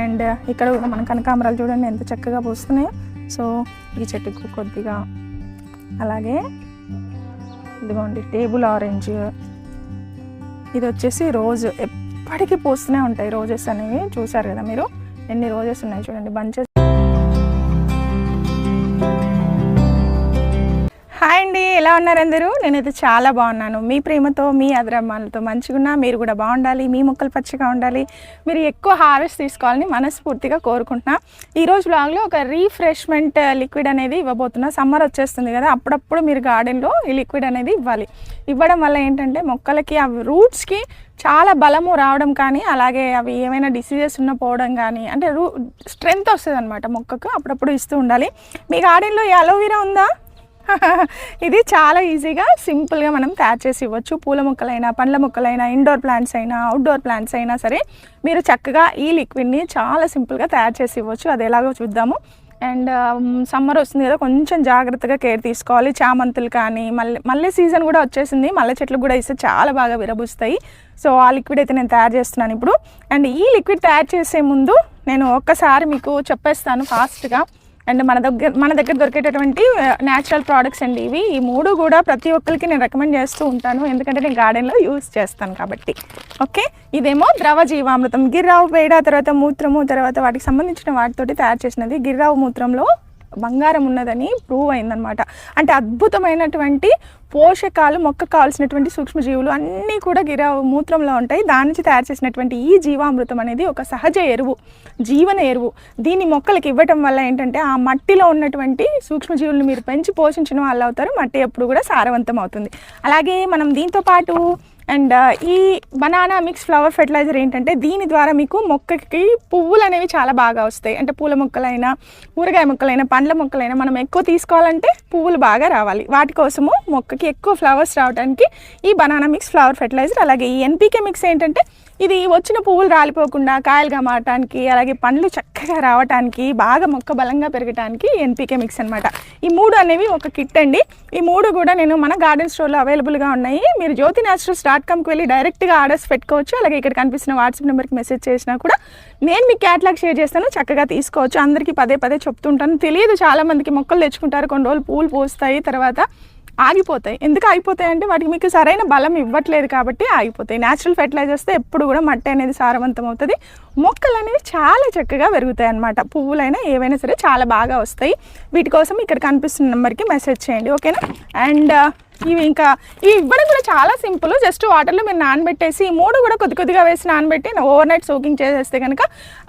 And ఇక్కడ కూడా మన కనకాంబరాలు చూడండి ఎంత చక్కగా పూస్తున్నాయో. సో ఈ చెట్టుకు కొద్దిగా, అలాగే ఇదిగోండి టేబుల్ ఆరెంజ్, ఇది వచ్చేసి రోజ్, ఎప్పటికీ పూస్తూనే ఉంటాయి రోజెస్ అనేవి. చూసారు కదా మీరు ఎన్ని రోజెస్ ఉన్నాయి చూడండి, బంచెస్. హాయ్ అండి, ఎలా ఉన్నారు అందరూ? నేనైతే చాలా బాగున్నాను. మీ ప్రేమతో, మీ అభిమానాలతో మంచిగా మీరు కూడా బాగుండాలి, మీ మొక్కలు పచ్చిగా ఉండాలి, మీరు ఎక్కువ హార్వెస్ట్ తీసుకోవాలని మనస్ఫూర్తిగా కోరుకుంటున్నా. ఈరోజు వ్లాగ్లో ఒక రీఫ్రెష్మెంట్ లిక్విడ్ అనేది ఇవ్వబోతున్నా. సమ్మర్ వచ్చేస్తుంది కదా, అప్పుడప్పుడు మీరు గార్డెన్లో ఈ లిక్విడ్ అనేది ఇవ్వడం వల్ల ఏంటంటే మొక్కలకి ఆ రూట్స్కి చాలా బలము రావడం కానీ, అలాగే అవి ఏమైనా డిసీజెస్ ఉన్న పోవడం కానీ, అంటే స్ట్రెంగ్త్ వస్తుంది అనమాట మొక్కకు. అప్పుడప్పుడు ఇస్తూ ఉండాలి. మీ గార్డెన్లో ఈ అలోవెరా ఉందా? ఇది చాలా ఈజీగా సింపుల్గా మనం తయారు చేసి ఇవ్వచ్చు. పూల మొక్కలైనా, పండ్ల మొక్కలైనా, ఇండోర్ ప్లాంట్స్ అయినా, అవుట్డోర్ ప్లాంట్స్ అయినా సరే మీరు చక్కగా ఈ లిక్విడ్ని చాలా సింపుల్గా తయారు చేసి ఇవ్వచ్చు. అది ఎలాగో చూద్దాము. అండ్ సమ్మర్ వస్తుంది కదా, కొంచెం జాగ్రత్తగా కేర్ తీసుకోవాలి. చామంతులు కానీ, మల్లె సీజన్ కూడా వచ్చేసింది, మల్లె చెట్లు కూడా ఇస్తే చాలా బాగా విరబూస్తాయి. సో ఆ లిక్విడ్ అయితే నేను తయారు చేస్తున్నాను ఇప్పుడు. అండ్ ఈ లిక్విడ్ తయారు చేసే ముందు నేను ఒక్కసారి మీకు చెప్పేస్తాను ఫాస్ట్గా. అండ్ మన దగ్గర దొరికేటటువంటి న్యాచురల్ ప్రోడక్ట్స్ అండి ఇవి. ఈ మూడు కూడా ప్రతి ఒక్కరికి నేను రికమెండ్ చేస్తూ ఉంటాను, ఎందుకంటే నేను గార్డెన్లో యూజ్ చేస్తాను కాబట్టి. ఓకే, ఇదేమో ద్రవ జీవామృతం, గిర్రావు పేడ, తర్వాత మూత్రము, తర్వాత వాటికి సంబంధించిన వాటితోటి తయారు చేసినది. గిర్రావు మూత్రంలో బంగారం ఉన్నదని ప్రూవ్ అయిందనమాట. అంటే అద్భుతమైనటువంటి పోషకాలు, మొక్కకు కావాల్సినటువంటి సూక్ష్మజీవులు అన్నీ కూడా గిర్రావు మూత్రంలో ఉంటాయి. దాని నుంచి తయారు చేసినటువంటి ఈ జీవామృతం అనేది ఒక సహజ ఎరువు, జీవన ఎరువు. దీన్ని మొక్కలకి ఇవ్వటం వల్ల ఏంటంటే ఆ మట్టిలో ఉన్నటువంటి సూక్ష్మజీవులను మీరు పెంచి పోషించిన వాళ్ళు అవుతారు. మట్టి ఎప్పుడు కూడా సారవంతం అవుతుంది. అలాగే మనం దీంతో పాటు అండ్ ఈ బనానా మిక్స్ ఫ్లవర్ ఫెర్టిలైజర్ ఏంటంటే దీని ద్వారా మీకు మొక్కకి పువ్వులు అనేవి చాలా బాగా వస్తాయి. అంటే పూల మొక్కలైనా, కూరగాయ మొక్కలైనా, పండ్ల మొక్కలైనా మనం ఎక్కువ తీసుకోవాలంటే పువ్వులు బాగా రావాలి. వాటి కోసము మొక్కకి ఎక్కువ ఫ్లవర్స్ రావడానికి ఈ బనానా మిక్స్ ఫ్లవర్ ఫెర్టిలైజర్. అలాగే ఈ ఎన్పీకే మిక్స్ ఏంటంటే ఇది వచ్చిన పువ్వులు రాలిపోకుండా కాయలుగా మారటానికి, అలాగే పండ్లు చక్కగా రావడానికి, బాగా మొక్క బలంగా పెరగడానికి ఎన్పీకే మిక్స్ అనమాట. ఈ మూడు అనేవి ఒక కిట్ అండి. ఈ మూడు కూడా నేను మన గార్డెన్ స్టోర్లో అవైలబుల్గా ఉన్నాయి. మీరు jyothinaturals.comకి వెళ్ళి డైరెక్ట్గా ఆర్డర్స్ పెట్టుకోవచ్చు. అలాగే ఇక్కడ కనిపిస్తున్న వాట్సాప్ నెంబర్కి మెసేజ్ చేసినా కూడా నేను మీకు క్యాటలాగ్ షేర్ చేస్తాను, చక్కగా తీసుకోవచ్చు. అందరికీ పదే పదే చెప్తుంటాను, తెలియదు చాలామందికి. మొక్కలు తెచ్చుకుంటారు, కొన్ని రోజులు పూలు పూస్తాయి, తర్వాత ఆగిపోతాయి. ఎందుకు ఆగిపోతాయి అంటే వాటికి మీకు సరైన బలం ఇవ్వట్లేదు కాబట్టి ఆగిపోతాయి. న్యాచురల్ ఫెర్టిలైజర్స్తే ఎప్పుడు కూడా మట్టి అనేది సారవంతం అవుతుంది, మొక్కలు అనేవి చాలా చక్కగా పెరుగుతాయి అన్నమాట. పువ్వులైనా ఏవైనా సరే చాలా బాగా వస్తాయి. వీటి కోసం ఇక్కడ కనిపిస్తున్న నెంబర్కి మెసేజ్ చేయండి, ఓకేనా? అండ్ ఇవి ఇవ్వడం కూడా చాలా సింపుల్. జస్ట్ వాటర్లో మీరు నానబెట్టేసి, ఈ మూడు కూడా కొద్దిగా వేసి నానబెట్టి ఓవర్ నైట్ సోకింగ్ చేసేస్తే కనుక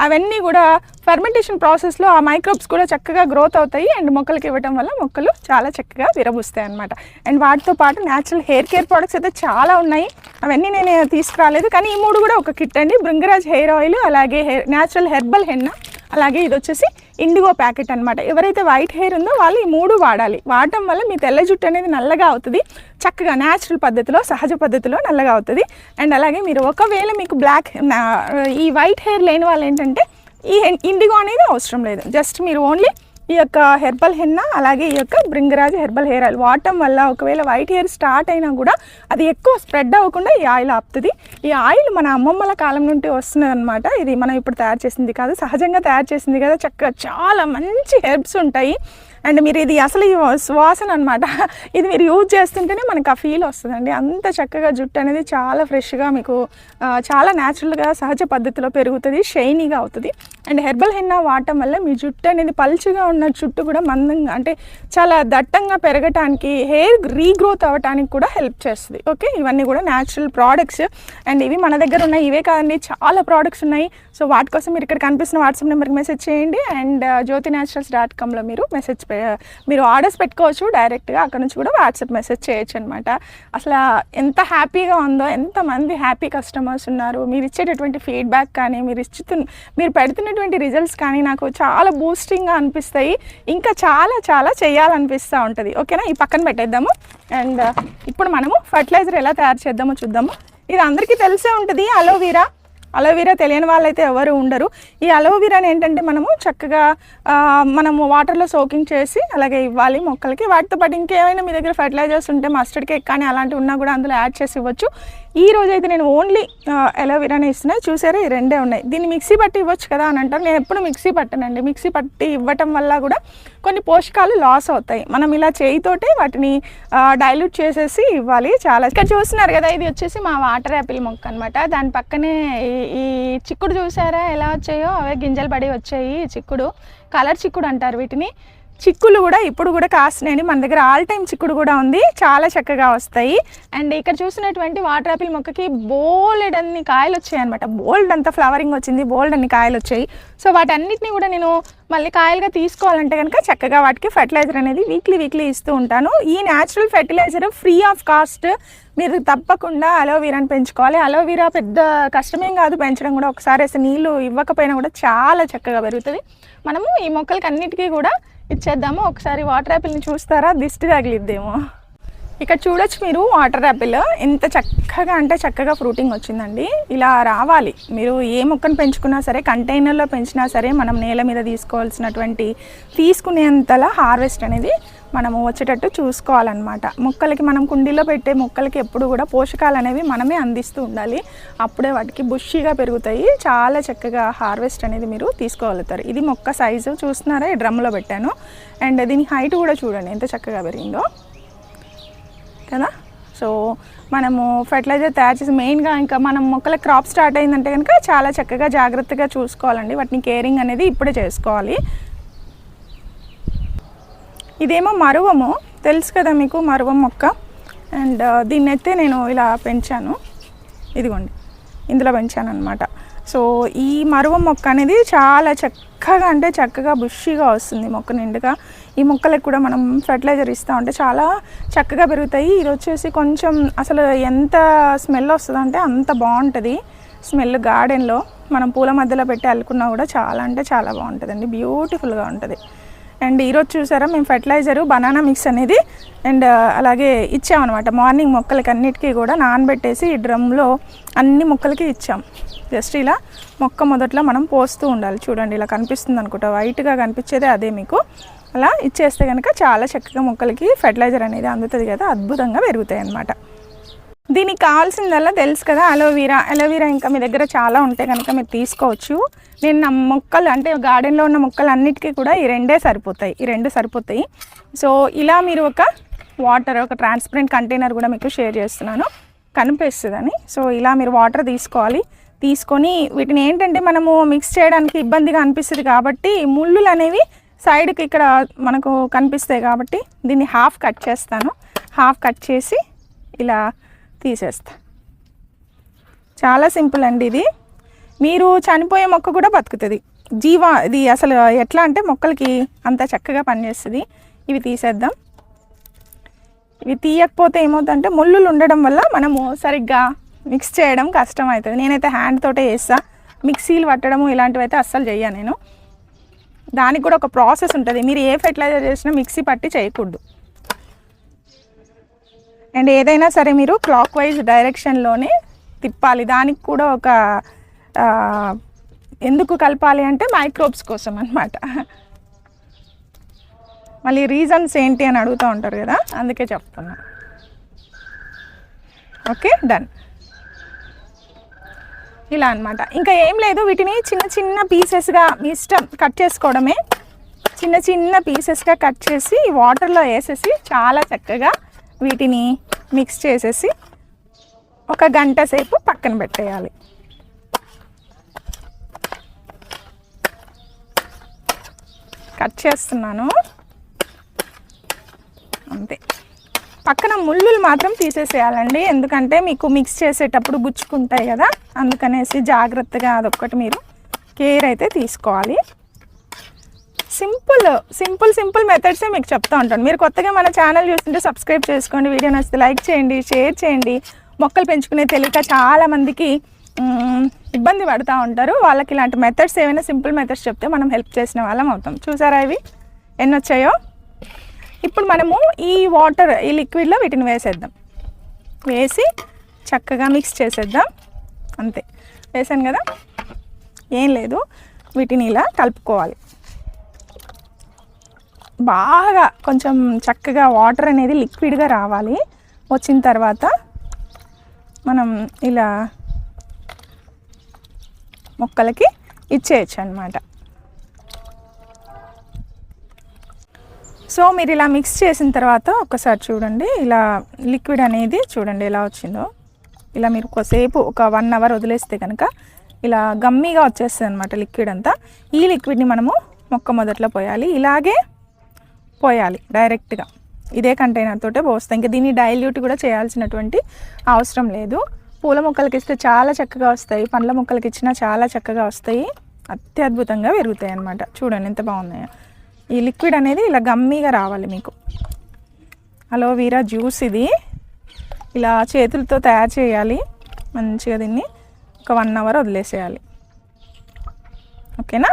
అవన్నీ కూడా ఫర్మెంటేషన్ ప్రాసెస్లో ఆ మైక్రోబ్స్ కూడా చక్కగా గ్రోత్ అవుతాయి. అండ్ మొక్కలకి ఇవ్వడం వల్ల మొక్కలు చాలా చక్కగా విరబూస్తాయి అన్నమాట. అండ్ వాటితో పాటు న్యాచురల్ హెయిర్ కేర్ ప్రోడక్ట్స్ అయితే చాలా ఉన్నాయి, అవన్నీ నేను తీసుకురాలేదు. కానీ ఈ మూడు కూడా ఒక కిట్ అండి. భృంగరాజ్ హెయిర్ ఆయిల్, అలాగే న్యాచురల్ హెర్బల్ హెన్న, అలాగే ఇది వచ్చేసి ఇండిగో ప్యాకెట్ అనమాట. ఎవరైతే వైట్ హెయిర్ ఉందో వాళ్ళు ఈ మూడు వాడాలి. వాడటం వల్ల మీ తెల్ల జుట్టు అనేది నల్లగా అవుతుంది, చక్కగా న్యాచురల్ పద్ధతిలో, సహజ పద్ధతిలో నల్లగా అవుతుంది. అండ్ అలాగే మీరు ఒకవేళ మీకు ఈ వైట్ హెయిర్ లేని వాళ్ళు ఏంటంటే ఈ ఇండిగో అనేది అవసరం లేదు. జస్ట్ మీరు ఓన్లీ ఈ యొక్క హెర్బల్ హెన్న, అలాగే ఈ యొక్క భృంగరాజ్ హెర్బల్ హెయిర్ ఆయిల్ వాడటం వల్ల ఒకవేళ వైట్ హెయిర్ స్టార్ట్ అయినా కూడా అది ఎక్కువ స్ప్రెడ్ అవ్వకుండా ఈ ఆయిల్ ఆపుతుంది. ఈ ఆయిల్ మన అమ్మమ్మల కాలం నుండి వస్తున్నది అనమాట. ఇది మనం ఇప్పుడు తయారు చేసింది కాదు, సహజంగా తయారు చేసింది కదా. చక్కగా చాలా మంచి హెర్బ్స్ ఉంటాయి. అండ్ మీరు ఇది అసలు ఈ వాసన అనమాట, ఇది మీరు యూజ్ చేస్తుంటేనే మనకు ఆ ఫీల్ వస్తుందండి. అంత చక్కగా జుట్టు అనేది చాలా ఫ్రెష్గా మీకు చాలా న్యాచురల్గా సహజ పద్ధతిలో పెరుగుతుంది, షైనీగా అవుతుంది. అండ్ హెర్బల్ హెన్నా వాడటం వల్ల మీ జుట్టు అనేది పలుచగా ఉన్న జుట్టు కూడా మందంగా, అంటే చాలా దట్టంగా పెరగటానికి, హెయిర్ రీగ్రోత్ అవ్వడానికి కూడా హెల్ప్ చేస్తుంది. ఓకే, ఇవన్నీ కూడా న్యాచురల్ ప్రోడక్ట్స్. అండ్ ఇవి మన దగ్గర ఉన్నాయి, ఇవే కాదండి చాలా ప్రోడక్ట్స్ ఉన్నాయి. సో వాటి కోసం మీరు ఇక్కడ కనిపిస్తున్న వాట్సాప్ నెంబర్కి మెసేజ్ చేయండి. అండ్ jyothinaturals.comలో మీరు ఆర్డర్స్ పెట్టుకోవచ్చు డైరెక్ట్గా. అక్కడ నుంచి కూడా వాట్సాప్ మెసేజ్ చేయొచ్చు అనమాట. అసలు ఎంత హ్యాపీగా ఉందో, ఎంతమంది హ్యాపీ కస్టమర్స్ ఉన్నారు. మీరు ఇచ్చేటటువంటి ఫీడ్బ్యాక్ కానీ, మీరు పెడుతున్నటువంటి రిజల్ట్స్ కానీ నాకు చాలా బూస్టింగ్గా అనిపిస్తాయి. ఇంకా చాలా చాలా చేయాలనిపిస్తూ ఉంటుంది. ఓకేనా, ఈ పక్కన పెట్టేద్దాము. అండ్ ఇప్పుడు మనము ఫర్టిలైజర్ ఎలా తయారు చేద్దామో చూద్దాము. ఇది అందరికీ తెలిసే ఉంటుంది, అలోవెరా. అలోవెరా తెలియని వాళ్ళైతే ఎవరు ఉండరు. ఈ అలోవెరాని ఏంటంటే మనము చక్కగా మనము వాటర్లో సోకింగ్ చేసి అలాగే ఇవ్వాలి మొక్కలకి. వాటితో పాటు ఇంకేమైనా మీ దగ్గర ఫర్టిలైజర్స్ ఉంటే మస్టర్డ్ కేక్ కానీ అలాంటివి ఉన్నా కూడా అందులో యాడ్ చేసి ఇవ్వచ్చు. ఈ రోజైతే నేను ఓన్లీ అలోవెరానే ఇస్తున్నాను. చూసారా, ఈ రెండే ఉన్నాయి. దీన్ని మిక్సీ పట్టి ఇవ్వచ్చు కదా అని అంటారు. నేను ఎప్పుడు మిక్సీ పట్టనండి. మిక్సీ పట్టి ఇవ్వటం వల్ల కూడా కొన్ని పోషకాలు లాస్ అవుతాయి. మనం ఇలా చేయితోటే వాటిని డైల్యూట్ చేసేసి ఇవ్వాలి. చాలా ఇక్కడ చూస్తున్నారు కదా, ఇది వచ్చేసి మా వాటర్ యాపిల్ మొక్క అనమాట. దాని పక్కనే ఈ చిక్కుడు చూసారా ఎలా వచ్చాయో, అవే గింజలు పడి వచ్చాయి. చిక్కుడు కలర్ చిక్కుడు అంటారు వీటిని. చిక్కులు కూడా ఇప్పుడు కూడా కాస్తున్నాయి. మన దగ్గర ఆల్ టైమ్ చిక్కుడు కూడా ఉంది, చాలా చక్కగా వస్తాయి. అండ్ ఇక్కడ చూసినటువంటి వాటర్ యాపిల్ మొక్కకి బోల్డ్ అన్ని కాయలు వచ్చాయి అనమాట. బోల్డ్ అంతా ఫ్లవరింగ్ వచ్చింది, బోల్డ్ అన్ని కాయలు వచ్చాయి. సో వాటన్నిటిని కూడా నేను మళ్ళీ కాయలుగా తీసుకోవాలంటే కనుక చక్కగా వాటికి ఫర్టిలైజర్ అనేది వీక్లీ ఇస్తూ ఉంటాను. ఈ natural fertilizer free of cost. మీరు తప్పకుండా అలోవెరాని పెంచుకోవాలి. అలోవెరా పెద్ద కష్టమేం కాదు పెంచడం కూడా. ఒకసారి అసలు నీళ్ళు ఇవ్వకపోయినా కూడా చాలా చక్కగా పెరుగుతుంది. మనము ఈ మొక్కలకి అన్నిటికీ కూడా ఇచ్చేద్దాము. ఒకసారి వాటర్ యాపిల్ని చూస్తారా, దిష్టి తగిలిద్దేమో. ఇక్కడ చూడొచ్చు మీరు వాటర్ యాపిల్ ఎంత చక్కగా అంటే చక్కగా ఫ్రూటింగ్ వచ్చిందండి. ఇలా రావాలి. మీరు ఏ మొక్కను పెంచుకున్నా సరే, కంటైనర్లో పెంచినా సరే, మనం నేల మీద తీసుకునేంతలా హార్వెస్ట్ అనేది మనము వచ్చేటట్టు చూసుకోవాలన్నమాట. మొక్కలకి మనం కుండీలో పెట్టే మొక్కలకి ఎప్పుడు కూడా పోషకాలు అనేవి మనమే అందిస్తూ ఉండాలి. అప్పుడే వాటికి బుషీగా పెరుగుతాయి. చాలా చక్కగా హార్వెస్ట్ అనేది మీరు తీసుకోగలుగుతారు. ఇది మొక్క సైజు చూస్తున్నారా, ఈ డ్రమ్లో పెట్టాను. అండ్ దీని హైట్ కూడా చూడండి ఎంత చక్కగా పెరిగిందో కదా. సో మనము ఫర్టిలైజర్ తయారు చేసి మెయిన్గా ఇంకా మనం మొక్కల క్రాప్ స్టార్ట్ అయిందంటే కనుక చాలా చక్కగా జాగ్రత్తగా చూసుకోవాలండి. వాటిని కేరింగ్ అనేది ఇప్పుడే చేసుకోవాలి. ఇదేమో మరువము, తెలుసు కదా మీకు, మరువం మొక్క. అండ్ దీన్నైతే నేను ఇలా పెంచాను, ఇదిగోండి ఇందులో పెంచాను అనమాట. సో ఈ మరువం మొక్క అనేది చాలా చక్కగా అంటే చక్కగా బుషీగా వస్తుంది మొక్క నిండుగా. ఈ మొక్కలకు కూడా మనం ఫర్టిలైజర్ ఇస్తూ ఉంటే చాలా చక్కగా పెరుగుతాయి. ఇది వచ్చేసి కొంచెం అసలు ఎంత స్మెల్ వస్తుందంటే అంత బాగుంటుంది స్మెల్. గార్డెన్లో మనం పూల మధ్యలో పెట్టి అల్లుకున్నా కూడా చాలా అంటే చాలా బాగుంటుందండి, బ్యూటిఫుల్గా ఉంటుంది. అండ్ ఈరోజు చూసారా మేము ఫర్టిలైజరు బనానా మిక్స్ అనేది అండ్ అలాగే ఇచ్చామన్నమాట. మార్నింగ్ మొక్కలకి అన్నిటికీ కూడా నానబెట్టేసి ఈ డ్రమ్లో అన్ని మొక్కలకి ఇచ్చాం. జస్ట్ ఇలా మొక్క మొదట్లో మనం పోస్తూ ఉండాలి. చూడండి ఇలా కనిపిస్తుంది అనుకుంటా, వైట్గా కనిపించేదే అదే మీకు. అలా ఇచ్చేస్తే కనుక చాలా చక్కగా మొక్కలకి ఫర్టిలైజర్ అనేది అందుతుంది కదా, అద్భుతంగా పెరుగుతాయి అన్నమాట. దీనికి కావాల్సిందల్లా తెలుసు కదా, అలోవెరా ఇంకా మీ దగ్గర చాలా ఉంటే కనుక మీరు తీసుకోవచ్చు. నేను నా మొక్కలు అంటే గార్డెన్లో ఉన్న మొక్కలు అన్నిటికీ కూడా ఈ రెండు సరిపోతాయి. సో ఇలా మీరు ఒక ట్రాన్స్పరెంట్ కంటైనర్ కూడా మీకు షేర్ చేస్తున్నాను కనిపిస్తుందని. సో ఇలా మీరు వాటర్ తీసుకొని వీటిని ఏంటంటే మనము మిక్స్ చేయడానికి ఇబ్బందిగా అనిపిస్తుంది కాబట్టి ముళ్ళులు అనేవి సైడ్కి ఇక్కడ మనకు కనిపిస్తాయి కాబట్టి దీన్ని హాఫ్ కట్ చేసి ఇలా తీసేస్తా. చాలా సింపుల్ అండి ఇది. మీరు చనిపోయే మొక్క కూడా బతుకుతుంది. ఇది అసలు ఎట్లా అంటే మొక్కలకి అంత చక్కగా పనిచేస్తుంది. ఇవి తీసేద్దాం. ఇవి తీయకపోతే ఏమవుతుందంటే ముళ్ళులు ఉండడం వల్ల మనము సరిగ్గా మిక్స్ చేయడం కష్టం అవుతుంది. నేనైతే హ్యాండ్ తోటే చేస్తా. మిక్సీలు పట్టడము ఇలాంటివి అయితే అస్సలు చెయ్యను నేను. దానికి కూడా ఒక ప్రాసెస్ ఉంటుంది. మీరు ఏ ఫెర్టిలైజర్ చేసినా మిక్సీ పట్టి చేయకూడదు. అండ్ ఏదైనా సరే మీరు క్లాక్ వైజ్ డైరెక్షన్లోనే తిప్పాలి. దానికి కూడా ఒక ఎందుకు కలపాలి అంటే మైక్రోబ్స్ కోసం అన్నమాట. మళ్ళీ రీజన్స్ ఏంటి అని అడుగుతూ ఉంటారు కదా, అందుకే చెప్తున్నా. Okay, done. ఇలా అన్నమాట. ఇంకా ఏం లేదు, వీటిని చిన్న పీసెస్గా మీ ఇష్టం కట్ చేసుకోవడమే. చిన్న పీసెస్గా కట్ చేసి వాటర్లో వేసేసి చాలా చక్కగా వీటిని మిక్స్ చేసేసి 1 గంట సేపు పక్కన పెట్టేయాలి. కట్ చేస్తున్నాను అంతే. పక్కన ముళ్ళులు మాత్రం తీసేసేయాలండి, ఎందుకంటే మీకు మిక్స్ చేసేటప్పుడు గుచ్చుకుంటాయి కదా, అందుకనేసి జాగ్రత్తగా అదొక్కటి మీరు కేర్ అయితే తీసుకోవాలి. సింపుల్ మెథడ్సే మీకు చెప్తూ ఉంటాను. మీరు కొత్తగా మన ఛానల్ చూస్తుంటే సబ్స్క్రైబ్ చేసుకోండి, వీడియో నచ్చితే లైక్ చేయండి, షేర్ చేయండి. మొక్కలు పెంచుకునే తెలియక చాలామందికి ఇబ్బంది పడుతూ ఉంటారు. వాళ్ళకి ఇలాంటి మెథడ్స్ ఏమైనా సింపుల్ మెథడ్స్ చెప్తే మనం హెల్ప్ చేసిన వాళ్ళం అవుతాం. చూసారా ఇవి ఎన్ని వచ్చాయో. ఇప్పుడు మనము ఈ లిక్విడ్లో వీటిని వేసేద్దాం. వేసి చక్కగా మిక్స్ చేసేద్దాం అంతే. వేసాను కదా, ఏం లేదు, వీటిని ఇలా కలుపుకోవాలి బాగా. కొంచెం చక్కగా వాటర్ అనేది లిక్విడ్గా రావాలి. వచ్చిన తర్వాత మనం ఇలా మొక్కలకి ఇచ్చేయచ్చు అన్నమాట. సో మీరు ఇలా మిక్స్ చేసిన తర్వాత ఒకసారి చూడండి, ఇలా లిక్విడ్ అనేది చూడండి ఎలా వచ్చిందో. ఇలా మీరు కొద్దిసేపు ఒక 1 అవర్ వదిలేస్తే కనుక ఇలా గమ్మీగా వచ్చేస్తుంది అనమాట లిక్విడ్ అంతా. ఈ లిక్విడ్ని మనము మొక్క మొదట్లో పోయాలి, ఇలాగే పోయాలి డైరెక్ట్గా. ఇదే కంటైనర్ తోటే పోస్తాం, ఇంకా దీన్ని డైల్యూట్ కూడా చేయాల్సినటువంటి అవసరం లేదు. పూల మొక్కలకి ఇస్తే చాలా చక్కగా వస్తాయి, పండ్ల మొక్కలకి ఇచ్చినా చాలా చక్కగా వస్తాయి, అత్యద్భుతంగా పెరుగుతాయి అన్నమాట. చూడండి ఎంత బాగున్నాయో. ఈ లిక్విడ్ అనేది ఇలా గమ్మీగా రావాలి మీకు. అలోవీరా జ్యూస్ ఇది ఇలా చేతులతో తయారు చేయాలి. మంచిగా దీన్ని ఒక 1 అవర్ వదిలేసేయాలి. ఓకేనా?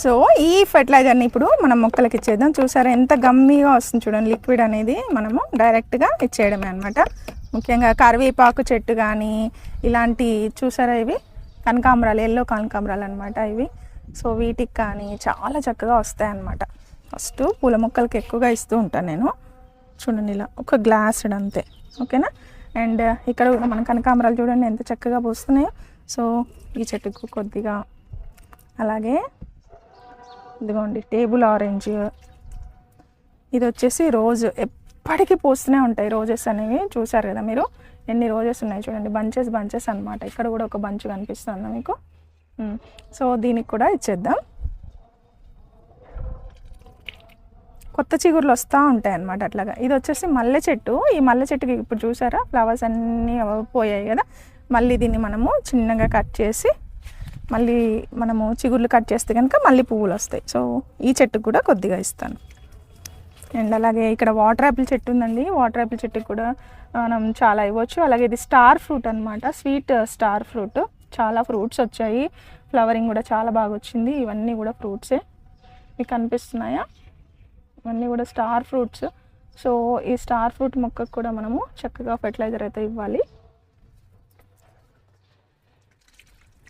సో ఈ ఫెర్టిలైజర్ని ఇప్పుడు మనం మొక్కలకి ఇచ్చేద్దాం. చూసారా ఎంత గమ్మీగా వస్తుంది చూడండి లిక్విడ్ అనేది. మనము డైరెక్ట్గా ఇచ్చేయడమే అనమాట. ముఖ్యంగా కరివేపాకు చెట్టు కానీ ఇలాంటి చూసారా, ఇవి కనకాంబరాలు, ఎల్లో కనకాంబరాలు అనమాట ఇవి. సో వీటికి కానీ చాలా చక్కగా వస్తాయి అన్నమాట. ఫస్ట్ పూల మొక్కలకి ఎక్కువగా ఇస్తూ ఉంటాను నేను. చూడండి ఇలా ఒక గ్లాస్ అంతే. ఓకేనా? అండ్ ఇక్కడ కూడా మన కనకాంబరాలు చూడండి ఎంత చక్కగా పూస్తున్నాయో. సో ఈ చెట్టుకు కొద్దిగా, అలాగే ఇదిగోండి టేబుల్ ఆరెంజ్, ఇది వచ్చేసి రోజు ఎప్పటికీ పూస్తూనే ఉంటాయి రోజెస్ అనేవి. చూసారు కదా మీరు ఎన్ని రోజెస్ ఉన్నాయి చూడండి, బంచెస్ బంచెస్ అనమాట. ఇక్కడ కూడా ఒక బంచ్ కనిపిస్తుంది మీకు. సో దీనికి కూడా ఇచ్చేద్దాం. కొత్త చిగుర్లు వస్తూ ఉంటాయి అన్నమాట అట్లాగా. ఇది వచ్చేసి మల్లె చెట్టు. ఈ మల్లె చెట్టుకి ఇప్పుడు చూసారా ఫ్లవర్స్ అన్నీ పోయాయి కదా. మళ్ళీ దీన్ని మనము చిన్నగా కట్ చేసి మళ్ళీ మనము చిగుర్లు కట్ చేస్తే కనుక మళ్ళీ పువ్వులు వస్తాయి. సో ఈ చెట్టుకు కూడా కొద్దిగా ఇస్తాను. అండ్ అలాగే ఇక్కడ వాటర్ యాపిల్ చెట్టు ఉందండి. వాటర్ యాపిల్ చెట్టుకి కూడా మనం చాలా ఇవ్వచ్చు. అలాగే ఇది స్టార్ ఫ్రూట్ అనమాట, స్వీట్ స్టార్ ఫ్రూట్. చాలా ఫ్రూట్స్ వచ్చాయి, ఫ్లవరింగ్ కూడా చాలా బాగా వచ్చింది. ఇవన్నీ కూడా ఫ్రూట్సే, మీకు కనిపిస్తున్నాయా? ఇవన్నీ కూడా స్టార్ ఫ్రూట్స్. సో ఈ స్టార్ ఫ్రూట్ మొక్కకు కూడా మనము చక్కగా ఫెర్టిలైజర్ అయితే ఇవ్వాలి.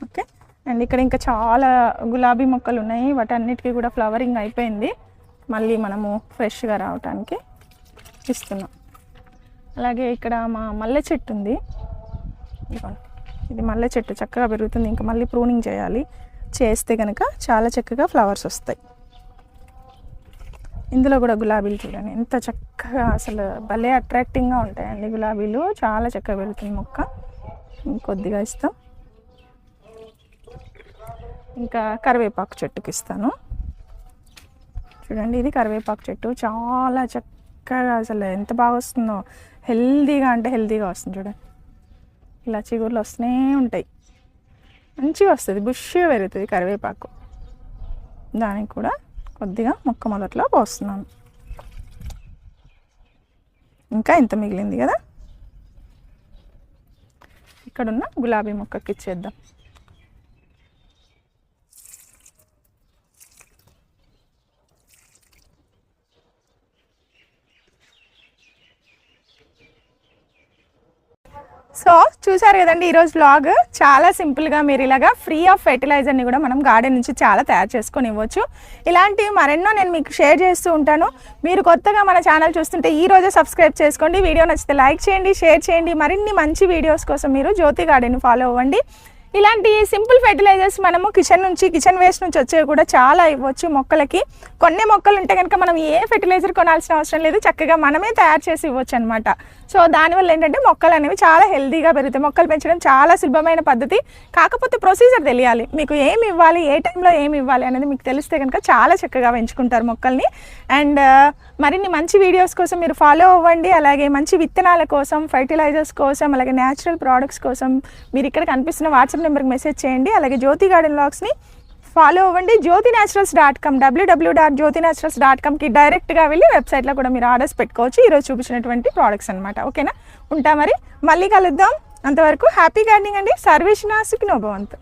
ఓకే. అండ్ ఇక్కడ ఇంకా చాలా గులాబీ మొక్కలు ఉన్నాయి, వాటన్నిటికీ కూడా ఫ్లవరింగ్ అయిపోయింది. మళ్ళీ మనము ఫ్రెష్గా రావడానికి ఇస్తున్నాం. అలాగే ఇక్కడ మా మల్లె చెట్టు ఉంది. ఇది మల్లె చెట్టు చక్కగా పెరుగుతుంది. ఇంకా మళ్ళీ ప్రూనింగ్ చేయాలి, చేస్తే కనుక చాలా చక్కగా ఫ్లవర్స్ వస్తాయి. ఇందులో కూడా గులాబీలు చూడండి ఎంత చక్కగా, అసలు భలే అట్రాక్టింగ్గా ఉంటాయండి గులాబీలు. చాలా చక్కగా పెరుగుతుంది మొక్క. కొద్దిగా ఇస్తాం. ఇంకా కరివేపాకు చెట్టుకి ఇస్తాను. చూడండి ఇది కరివేపాకు చెట్టు, చాలా చక్కగా అసలు ఎంత బాగా వస్తుందో. హెల్దీగా అంటే హెల్దీగా వస్తుంది చూడండి. ఇలా చిగుర్లు వస్తూనే ఉంటాయి, మంచిగా వస్తుంది, బుష్గా పెరుగుతుంది కరివేపాకు. దానికి కూడా కొద్దిగా మొక్క మొదట్లో పోస్తున్నాను. ఇంకా ఇంత మిగిలింది కదా, ఇక్కడున్న గులాబీ మొక్కకి ఇచ్చేద్దాం. సో చూసారు కదండి ఈరోజు వ్లాగ్. చాలా సింపుల్గా మీరు ఇలాగా ఫ్రీ ఆఫ్ ఫెర్టిలైజర్ని కూడా మనం గార్డెన్ నుంచి చాలా తయారు చేసుకొని ఇవ్వచ్చు. ఇలాంటివి మరెన్నో నేను మీకు షేర్ చేస్తూ ఉంటాను. మీరు కొత్తగా మన ఛానల్ చూస్తుంటే ఈ రోజే సబ్స్క్రైబ్ చేసుకోండి. వీడియో నచ్చితే లైక్ చేయండి, షేర్ చేయండి. మరిన్ని మంచి వీడియోస్ కోసం మీరు జ్యోతి గార్డెన్ ఫాలో అవ్వండి. ఇలాంటి సింపుల్ ఫెర్టిలైజర్స్ మనము కిచెన్ వేస్ట్ నుంచి వచ్చేవి కూడా చాలా ఇవ్వచ్చు మొక్కలకి. కొన్ని మొక్కలు ఉంటే కనుక మనం ఏ ఫెర్టిలైజర్ కొనాల్సిన అవసరం లేదు, చక్కగా మనమే తయారు చేసి ఇవ్వచ్చు అనమాట. సో దానివల్ల ఏంటంటే మొక్కలు అనేవి చాలా హెల్తీగా పెరుగుతాయి. మొక్కలు పెంచడం చాలా సులభమైన పద్ధతి, కాకపోతే ప్రొసీజర్ తెలియాలి. మీకు ఏమి ఇవ్వాలి, ఏ టైంలో ఏమి ఇవ్వాలి అనేది మీకు తెలిస్తే కనుక చాలా చక్కగా పెంచుకుంటారు మొక్కల్ని. అండ్ మరిన్ని మంచి వీడియోస్ కోసం మీరు ఫాలో అవ్వండి. అలాగే మంచి విత్తనాల కోసం, ఫెర్టిలైజర్స్ కోసం, అలాగే న్యాచురల్ ప్రోడక్ట్స్ కోసం మీరు ఇక్కడ కనిపిస్తున్న వాట్సాప్ నెంబర్కి మెసేజ్ చేయండి. అలాగే జ్యోతి గార్డెన్ వ్లాగ్స్ని ఫాలో అవ్వండి. jyotinaturals.com www.jyotinaturals.comకి డైరెక్ట్గా వెళ్ళి వెబ్సైట్లో కూడా మీరు ఆర్డర్స్ పెట్టుకోవచ్చు. ఈరోజు చూపించినటువంటి ప్రోడక్ట్స్ అనమాట. ఓకేనా? ఉంటా మరి, మళ్ళీ కలుద్దాం. అంతవరకు హ్యాపీ గార్డెనింగ్ అండి. సర్వేషణ సుఖినో భవంతు.